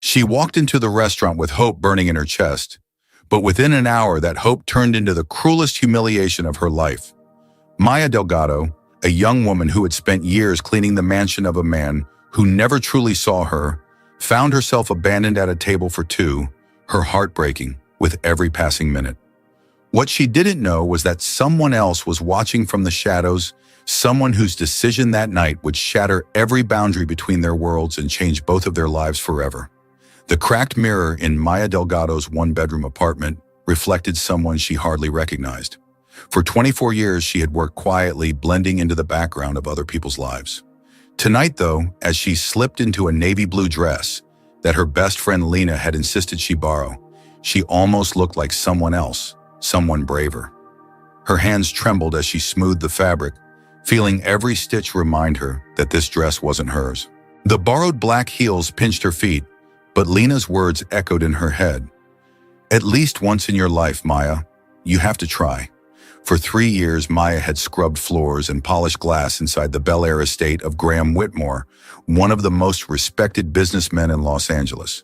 She walked into the restaurant with hope burning in her chest, but within an hour that hope turned into the cruelest humiliation of her life. Maya Delgado, a young woman who had spent years cleaning the mansion of a man who never truly saw her, found herself abandoned at a table for two, her heart breaking with every passing minute. What she didn't know was that someone else was watching from the shadows, someone whose decision that night would shatter every boundary between their worlds and change both of their lives forever. The cracked mirror in Maya Delgado's one-bedroom apartment reflected someone she hardly recognized. For 24 years, she had worked quietly, blending into the background of other people's lives. Tonight, though, as she slipped into a navy blue dress that her best friend Lena had insisted she borrow, she almost looked like someone else, someone braver. Her hands trembled as she smoothed the fabric, feeling every stitch remind her that this dress wasn't hers. The borrowed black heels pinched her feet, but Lena's words echoed in her head. At least once in your life, Maya, you have to try. For 3 years, Maya had scrubbed floors and polished glass inside the Bel Air estate of Graham Whitmore, one of the most respected businessmen in Los Angeles.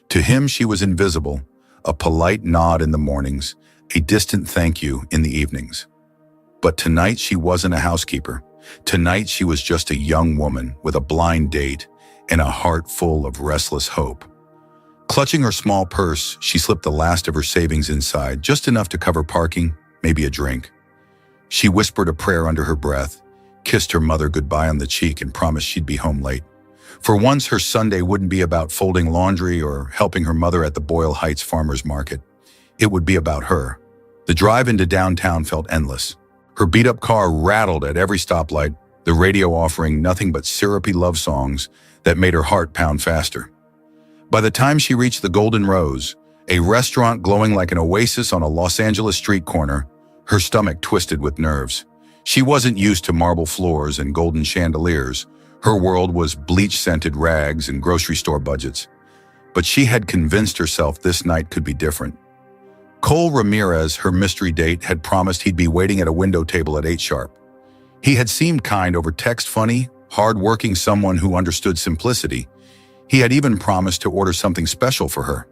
To him, she was invisible, a polite nod in the mornings, a distant thank you in the evenings. But tonight, she wasn't a housekeeper. Tonight, she was just a young woman with a blind date and a heart full of restless hope. Clutching her small purse, she slipped the last of her savings inside, just enough to cover parking, maybe a drink. She whispered a prayer under her breath, kissed her mother goodbye on the cheek, and promised she'd be home late. For once, her Sunday wouldn't be about folding laundry or helping her mother at the Boyle Heights Farmers Market. It would be about her. The drive into downtown felt endless. Her beat-up car rattled at every stoplight, the radio offering nothing but syrupy love songs that made her heart pound faster. By the time she reached the Golden Rose, a restaurant glowing like an oasis on a Los Angeles street corner, her stomach twisted with nerves. She wasn't used to marble floors and golden chandeliers. Her world was bleach-scented rags and grocery store budgets. But she had convinced herself this night could be different. Cole Ramirez, her mystery date, had promised he'd be waiting at a window table at 8 sharp. He had seemed kind over text, funny, hard-working, someone who understood simplicity. He had even promised to order something special for her.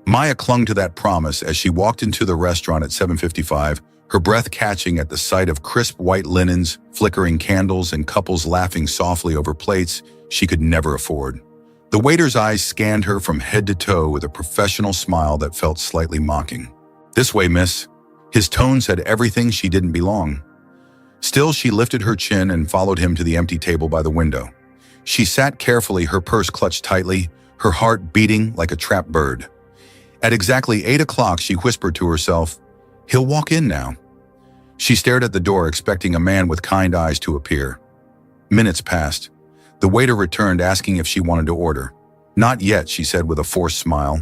Maya clung to that promise as she walked into the restaurant at 7:55, her breath catching at the sight of crisp white linens, flickering candles, and couples laughing softly over plates she could never afford. The waiter's eyes scanned her from head to toe with a professional smile that felt slightly mocking. "This way, miss." His tone said everything she didn't belong. Still, she lifted her chin and followed him to the empty table by the window. She sat carefully, her purse clutched tightly, her heart beating like a trapped bird. At exactly 8 o'clock, she whispered to herself, "He'll walk in now." She stared at the door, expecting a man with kind eyes to appear. Minutes passed. The waiter returned, asking if she wanted to order. "Not yet," she said with a forced smile.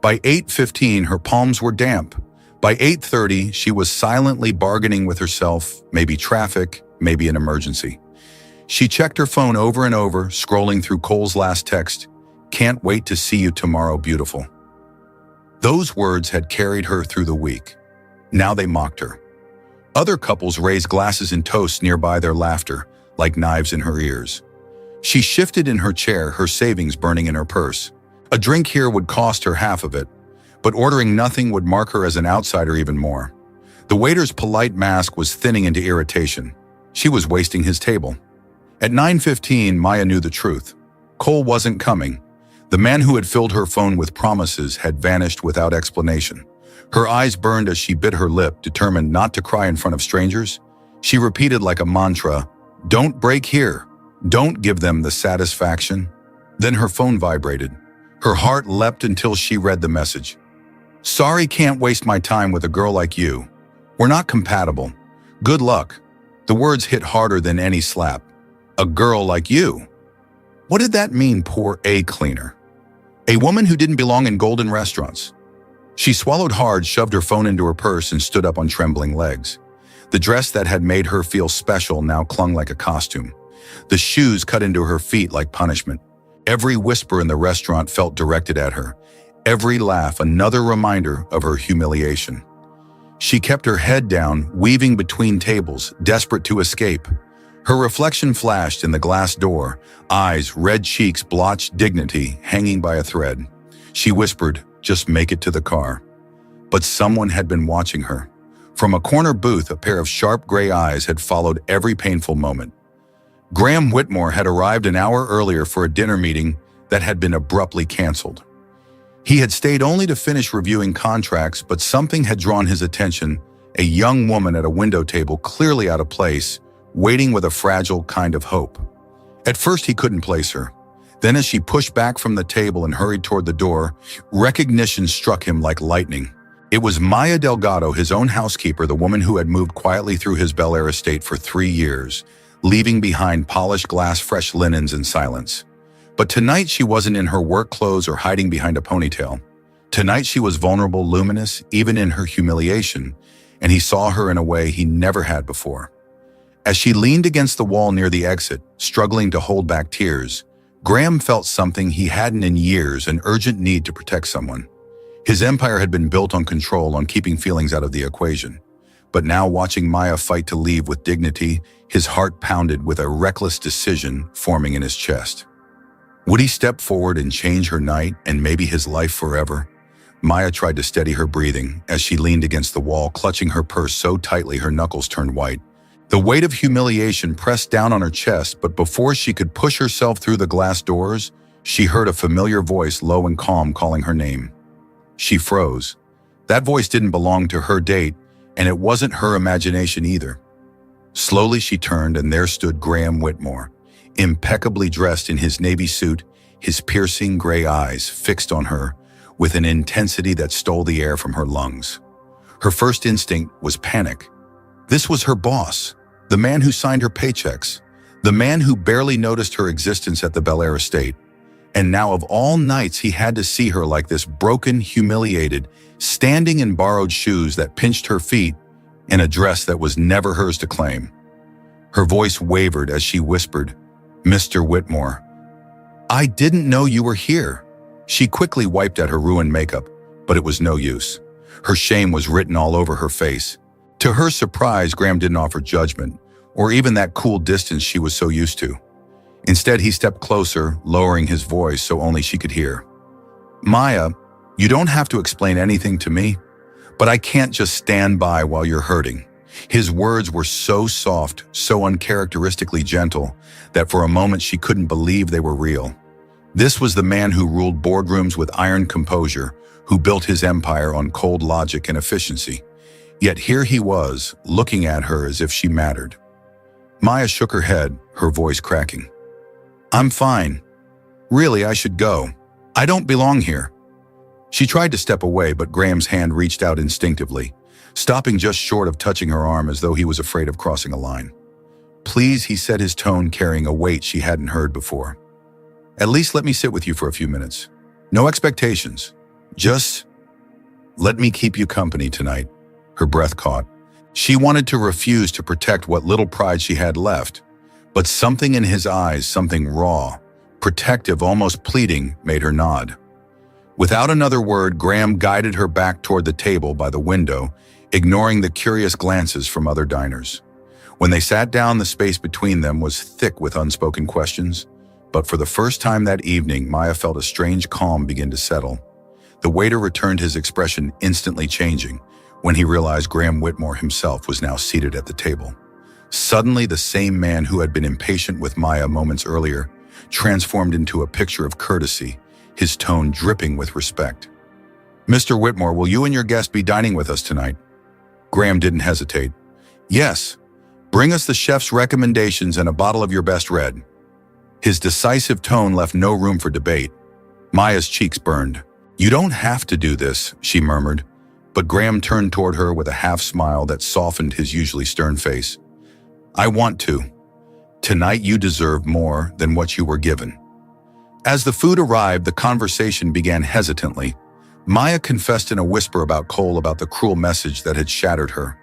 By 8:15, her palms were damp. By 8:30, she was silently bargaining with herself, maybe traffic, maybe an emergency. She checked her phone over and over, scrolling through Cole's last text, "Can't wait to see you tomorrow, beautiful." Those words had carried her through the week. Now they mocked her. Other couples raised glasses and toasts nearby, their laughter like knives in her ears. She shifted in her chair, her savings burning in her purse. A drink here would cost her half of it, but ordering nothing would mark her as an outsider even more. The waiter's polite mask was thinning into irritation. She was wasting his table. At 9:15, Maya knew the truth. Cole wasn't coming. The man who had filled her phone with promises had vanished without explanation. Her eyes burned as she bit her lip, determined not to cry in front of strangers. She repeated like a mantra, "Don't break here. Don't give them the satisfaction." Then her phone vibrated. Her heart leapt until she read the message. "Sorry, can't waste my time with a girl like you. We're not compatible. Good luck." The words hit harder than any slap. A girl like you. What did that mean, poor A-cleaner? A woman who didn't belong in golden restaurants. She swallowed hard, shoved her phone into her purse, and stood up on trembling legs. The dress that had made her feel special now clung like a costume. The shoes cut into her feet like punishment. Every whisper in the restaurant felt directed at her. Every laugh another reminder of her humiliation. She kept her head down, weaving between tables, desperate to escape. Her reflection flashed in the glass door, eyes, red cheeks, blotched dignity hanging by a thread. She whispered, "Just make it to the car." But someone had been watching her. From a corner booth, a pair of sharp gray eyes had followed every painful moment. Graham Whitmore had arrived an hour earlier for a dinner meeting that had been abruptly canceled. He had stayed only to finish reviewing contracts, but something had drawn his attention, a young woman at a window table clearly out of place, waiting with a fragile kind of hope. At first he couldn't place her. Then as she pushed back from the table and hurried toward the door, recognition struck him like lightning. It was Maya Delgado, his own housekeeper, the woman who had moved quietly through his Bel Air estate for 3 years, leaving behind polished glass, fresh linens, and silence. But tonight she wasn't in her work clothes or hiding behind a ponytail. Tonight she was vulnerable, luminous, even in her humiliation, and he saw her in a way he never had before. As she leaned against the wall near the exit, struggling to hold back tears, Graham felt something he hadn't in years, an urgent need to protect someone. His empire had been built on control, on keeping feelings out of the equation. But now, watching Maya fight to leave with dignity, his heart pounded with a reckless decision forming in his chest. Would he step forward and change her night and maybe his life forever? Maya tried to steady her breathing as she leaned against the wall, clutching her purse so tightly her knuckles turned white. The weight of humiliation pressed down on her chest, but before she could push herself through the glass doors, she heard a familiar voice, low and calm, calling her name. She froze. That voice didn't belong to her date, and it wasn't her imagination either. Slowly she turned, and there stood Graham Whitmore, impeccably dressed in his navy suit, his piercing gray eyes fixed on her with an intensity that stole the air from her lungs. Her first instinct was panic. This was her boss, the man who signed her paychecks, the man who barely noticed her existence at the Bel Air estate. And now of all nights he had to see her like this, broken, humiliated, standing in borrowed shoes that pinched her feet, in a dress that was never hers to claim. Her voice wavered as she whispered, "Mr. Whitmore, I didn't know you were here." She quickly wiped at her ruined makeup, but it was no use. Her shame was written all over her face. To her surprise, Graham didn't offer judgment, or even that cool distance she was so used to. Instead, he stepped closer, lowering his voice so only she could hear. "Maya, you don't have to explain anything to me, but I can't just stand by while you're hurting." His words were so soft, so uncharacteristically gentle, that for a moment she couldn't believe they were real. This was the man who ruled boardrooms with iron composure, who built his empire on cold logic and efficiency. Yet here he was, looking at her as if she mattered. Maya shook her head, her voice cracking. "I'm fine. Really, I should go. I don't belong here." She tried to step away, but Graham's hand reached out instinctively, stopping just short of touching her arm as though he was afraid of crossing a line. "Please," he said, his tone carrying a weight she hadn't heard before. "At least let me sit with you for a few minutes. No expectations. Just let me keep you company tonight." Her breath caught. She wanted to refuse to protect what little pride she had left, but something in his eyes, something raw, protective, almost pleading, made her nod. Without another word, Graham guided her back toward the table by the window, ignoring the curious glances from other diners. When they sat down, the space between them was thick with unspoken questions, but for the first time that evening, Maya felt a strange calm begin to settle. The waiter returned, his expression instantly changing when he realized Graham Whitmore himself was now seated at the table. Suddenly, the same man who had been impatient with Maya moments earlier transformed into a picture of courtesy, his tone dripping with respect. "Mr. Whitmore, will you and your guest be dining with us tonight?" Graham didn't hesitate. "Yes. Bring us the chef's recommendations and a bottle of your best red." His decisive tone left no room for debate. Maya's cheeks burned. "You don't have to do this," she murmured, but Graham turned toward her with a half-smile that softened his usually stern face. "I want to. Tonight you deserve more than what you were given." As the food arrived, the conversation began hesitantly. Maya confessed in a whisper about Cole, about the cruel message that had shattered her.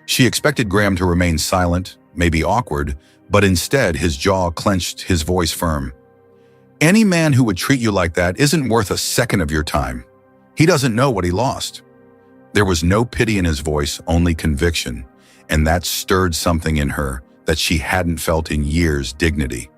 She expected Graham to remain silent, maybe awkward, but instead his jaw clenched, his voice firm. "Any man who would treat you like that isn't worth a second of your time. He doesn't know what he lost." There was no pity in his voice, only conviction, and that stirred something in her that she hadn't felt in years dignity.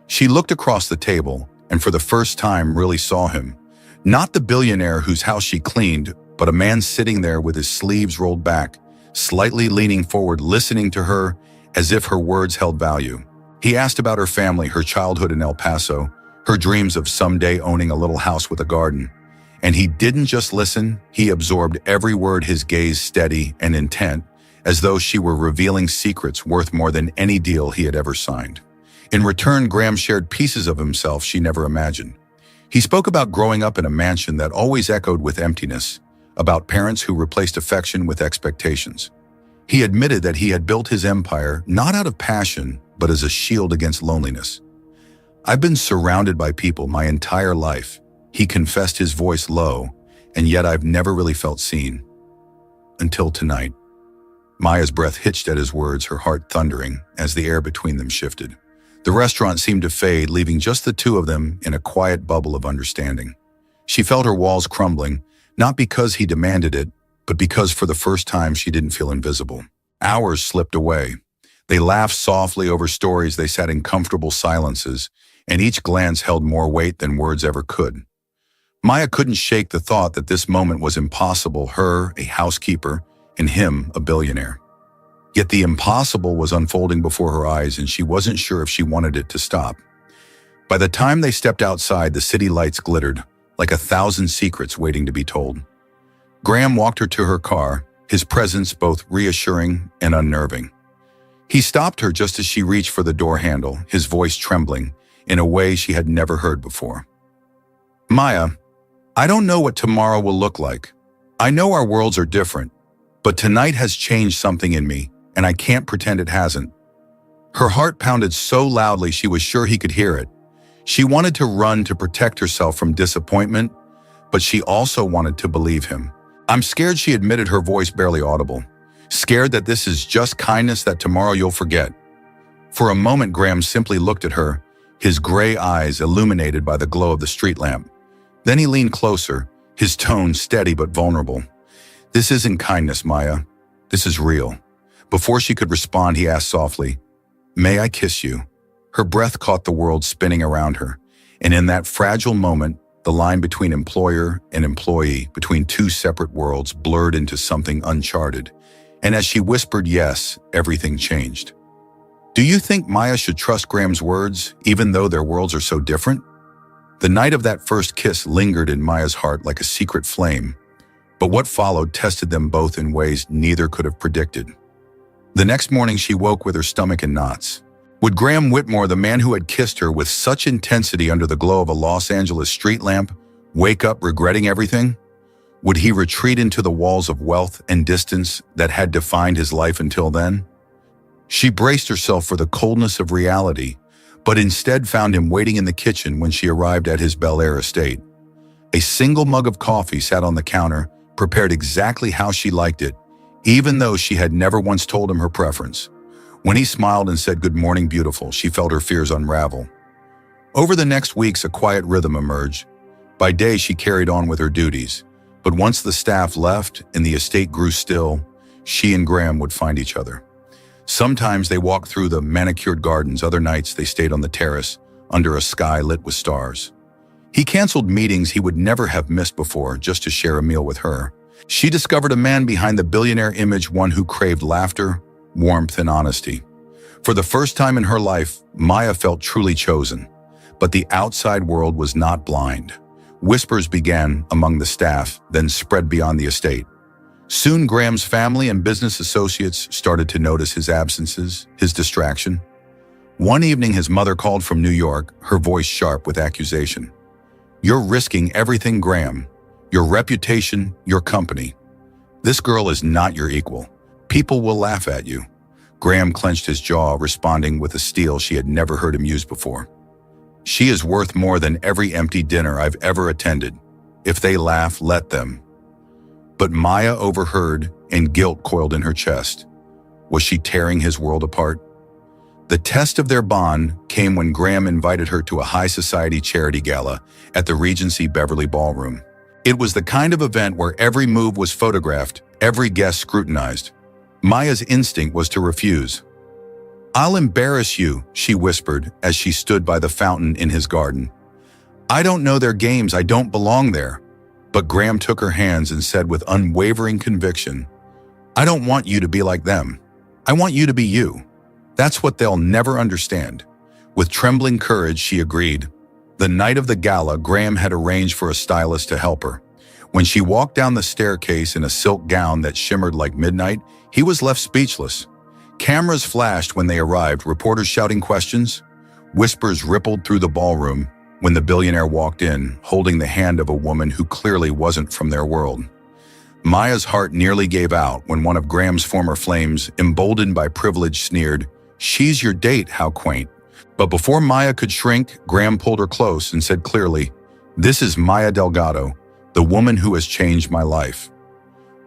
She looked across the table and for the first time really saw him. Not the billionaire whose house she cleaned, but a man sitting there with his sleeves rolled back, slightly leaning forward, listening to her as if her words held value. He asked about her family, her childhood in El Paso, her dreams of someday owning a little house with a garden. And he didn't just listen, he absorbed every word, his gaze steady and intent, as though she were revealing secrets worth more than any deal he had ever signed. In return, Graham shared pieces of himself she never imagined. He spoke about growing up in a mansion that always echoed with emptiness, about parents who replaced affection with expectations. He admitted that he had built his empire not out of passion, but as a shield against loneliness. "I've been surrounded by people my entire life," he confessed, his voice low, "and yet I've never really felt seen. Until tonight." Maya's breath hitched at his words, her heart thundering as the air between them shifted. The restaurant seemed to fade, leaving just the two of them in a quiet bubble of understanding. She felt her walls crumbling, not because he demanded it, but because for the first time she didn't feel invisible. Hours slipped away. They laughed softly over stories, they sat in comfortable silences, and each glance held more weight than words ever could. Maya couldn't shake the thought that this moment was impossible, her, a housekeeper, and him, a billionaire. Yet the impossible was unfolding before her eyes, and she wasn't sure if she wanted it to stop. By the time they stepped outside, the city lights glittered, like 1,000 secrets waiting to be told. Graham walked her to her car, his presence both reassuring and unnerving. He stopped her just as she reached for the door handle, his voice trembling in a way she had never heard before. "Maya, I don't know what tomorrow will look like. I know our worlds are different, but tonight has changed something in me, and I can't pretend it hasn't." Her heart pounded so loudly she was sure he could hear it. She wanted to run to protect herself from disappointment, but she also wanted to believe him. "I'm scared," she admitted, her voice barely audible. "Scared that this is just kindness that tomorrow you'll forget." For a moment, Graham simply looked at her, his gray eyes illuminated by the glow of the street lamp. Then he leaned closer, his tone steady but vulnerable. "This isn't kindness, Maya. This is real." Before she could respond, he asked softly, "May I kiss you?" Her breath caught the world spinning around her, and in that fragile moment, the line between employer and employee, between two separate worlds, blurred into something uncharted. And as she whispered yes, everything changed. Do you think Maya should trust Graham's words, even though their worlds are so different? The night of that first kiss lingered in Maya's heart like a secret flame, but what followed tested them both in ways neither could have predicted. The next morning, she woke with her stomach in knots. Would Graham Whitmore, the man who had kissed her with such intensity under the glow of a Los Angeles street lamp, wake up regretting everything? Would he retreat into the walls of wealth and distance that had defined his life until then? She braced herself for the coldness of reality, but instead found him waiting in the kitchen when she arrived at his Bel Air estate. A single mug of coffee sat on the counter, prepared exactly how she liked it, even though she had never once told him her preference. When he smiled and said, "Good morning, beautiful," she felt her fears unravel. Over the next weeks, a quiet rhythm emerged. By day, she carried on with her duties, but once the staff left and the estate grew still, she and Graham would find each other. Sometimes they walked through the manicured gardens, other nights they stayed on the terrace, under a sky lit with stars. He canceled meetings he would never have missed before just to share a meal with her. She discovered a man behind the billionaire image, one who craved laughter, warmth, and honesty. For the first time in her life, Maya felt truly chosen. But the outside world was not blind. Whispers began among the staff, then spread beyond the estate. Soon Graham's family and business associates started to notice his absences, his distraction. One evening, his mother called from New York, her voice sharp with accusation. "You're risking everything, Graham. Your reputation, your company. This girl is not your equal. People will laugh at you." Graham clenched his jaw, responding with a steel she had never heard him use before. "She is worth more than every empty dinner I've ever attended. If they laugh, let them." But Maya overheard, and guilt coiled in her chest. Was she tearing his world apart? The test of their bond came when Graham invited her to a high society charity gala at the Regency Beverly Ballroom. It was the kind of event where every move was photographed, every guest scrutinized. Maya's instinct was to refuse. "I'll embarrass you," she whispered as she stood by the fountain in his garden. "I don't know their games, I don't belong there." But Graham took her hands and said with unwavering conviction, "I don't want you to be like them. I want you to be you. That's what they'll never understand." With trembling courage, she agreed. The night of the gala, Graham had arranged for a stylist to help her. When she walked down the staircase in a silk gown that shimmered like midnight, he was left speechless. Cameras flashed when they arrived, reporters shouting questions. Whispers rippled through the ballroom when the billionaire walked in, holding the hand of a woman who clearly wasn't from their world. Maya's heart nearly gave out when one of Graham's former flames, emboldened by privilege, sneered, "She's your date, how quaint." But before Maya could shrink, Graham pulled her close and said clearly, "This is Maya Delgado, the woman who has changed my life."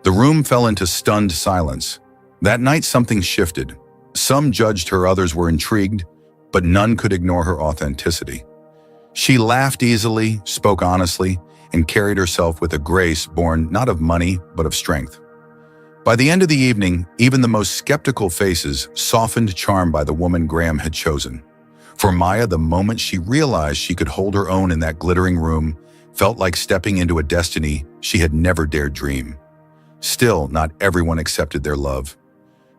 The room fell into stunned silence. That night something shifted. Some judged her, others were intrigued, but none could ignore her authenticity. She laughed easily, spoke honestly, and carried herself with a grace born not of money, but of strength. By the end of the evening, even the most skeptical faces softened, charmed by the woman Graham had chosen. For Maya, the moment she realized she could hold her own in that glittering room felt like stepping into a destiny she had never dared dream. Still, not everyone accepted their love.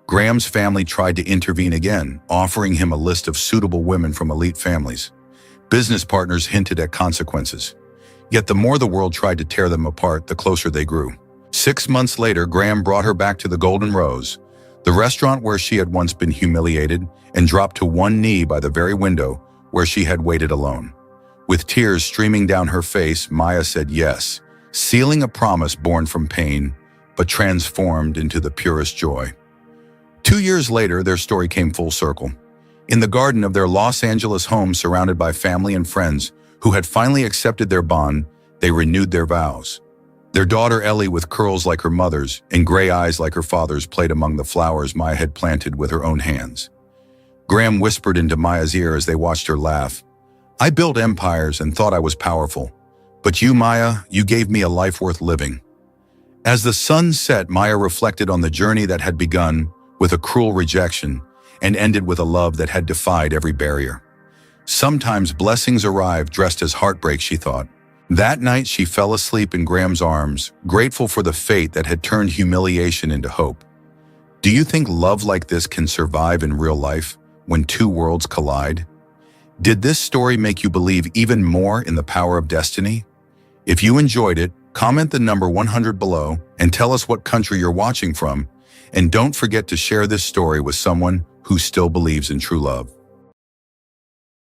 Graham's family tried to intervene again, offering him a list of suitable women from elite families. Business partners hinted at consequences. Yet the more the world tried to tear them apart, the closer they grew. 6 months later, Graham brought her back to the Golden Rose, the restaurant where she had once been humiliated, and dropped to one knee by the very window where she had waited alone. With tears streaming down her face, Maya said yes, sealing a promise born from pain, but transformed into the purest joy. 2 years later, their story came full circle. In the garden of their Los Angeles home, surrounded by family and friends who had finally accepted their bond, they renewed their vows. Their daughter Ellie, with curls like her mother's and gray eyes like her father's, played among the flowers Maya had planted with her own hands. Graham whispered into Maya's ear as they watched her laugh, "I built empires and thought I was powerful, but you, Maya, you gave me a life worth living." As the sun set, Maya reflected on the journey that had begun with a cruel rejection and ended with a love that had defied every barrier. Sometimes blessings arrive dressed as heartbreak, she thought. That night she fell asleep in Graham's arms, grateful for the fate that had turned humiliation into hope. Do you think love like this can survive in real life when two worlds collide? Did this story make you believe even more in the power of destiny? If you enjoyed it, comment the number 100 below and tell us what country you're watching from. And don't forget to share this story with someone who still believes in true love.